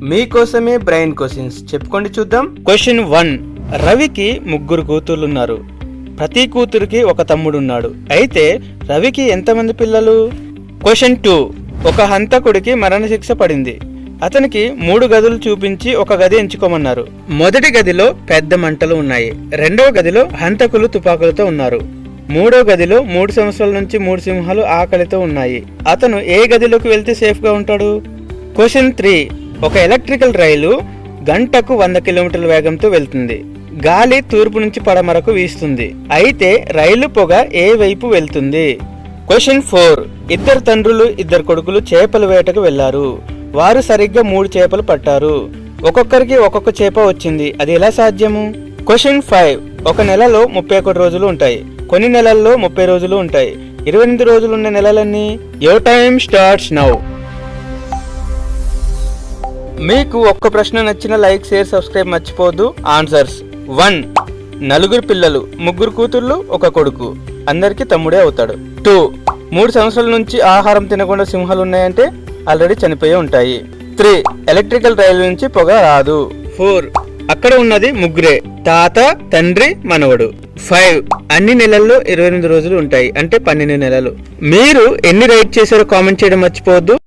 మీకోసమే brain questions చెప్పుకోండి చూద్దాం. క్వశ్చన్ 1. రవికి 3 కూతుర్లున్నారు. ప్రతి కూతురికి ఒక తమ్ముడున్నాడు. అయితే రవికి ఎంతమంది పిల్లలు? క్వశ్చన్ 2. ఒక హంతకుడికి మరణశిక్ష పడింది. అతనికి 3 గదులు చూపించి ఒక గది ఎంచుకోమన్నారు. మొదటి గదిలో పెద్ద మంటలు ఉన్నాయి. రెండవ గదిలో హంతకులు తుపాకులతో ఉన్నారు. మూడో గదిలో 3 సంవత్సరాల నుంచి 3 సింహాలు ఆకలితో ఉన్నాయి. అతను ఏ గదిలోకి వెళ్తే సేఫ్ గా ఉంటాడు? క్వశ్చన్ 3. ఒక ఎలక్ట్రికల్ రైలు గంటకు 100 కిలోమీటర్ల వేగంతో వెళ్తుంది. గాలి తూర్పు నుంచి పడమరకు వీస్తుంది. అయితే రైలు పొగ ఏ వైపు వెళ్తుంది? క్వశ్చన్ 4. 2 తండ్రులు 2 కొడుకులు చేపల వేటకు వెళ్లారు. వారు సరిగ్గా 3 చేపలు పట్టారు. ఒక్కొక్కరికి ఒక్కొక్క చేప వచ్చింది. అది ఎలా సాధ్యము? క్వశ్చన్ 5. ఒక నెలలో 31 రోజులు ఉంటాయి. కొన్ని నెలల్లో 30 రోజులు ఉంటాయి. 28 రోజులు ఉన్న నెలలన్నీ. Your time starts now. మీకు ఒక్క ప్రశ్న నచ్చిన లైక్, షేర్, సబ్స్క్రైబ్ మర్చిపోవద్దు. ఆన్సర్స్: 1. 4 పిల్లలు, 3 కూతుర్లు, 1 కొడుకు. అందరికి తమ్ముడే అవుతాడు. 2. 3 సంవత్సరాల నుంచి ఆహారం తినకుండా సింహాలు ఉన్నాయంటే ఆల్రెడీ చనిపోయి ఉంటాయి. 3. ఎలక్ట్రికల్ రైలు నుంచి పొగ రాదు. 4. అక్కడ ఉన్నది 3, తాత, తండ్రి, మనవడు. 5. అన్ని నెలల్లో 28 రోజులు ఉంటాయి, అంటే 12 నెలలు. మీరు ఎన్ని రైట్ చేశారో కామెంట్ చేయడం మర్చిపోవద్దు.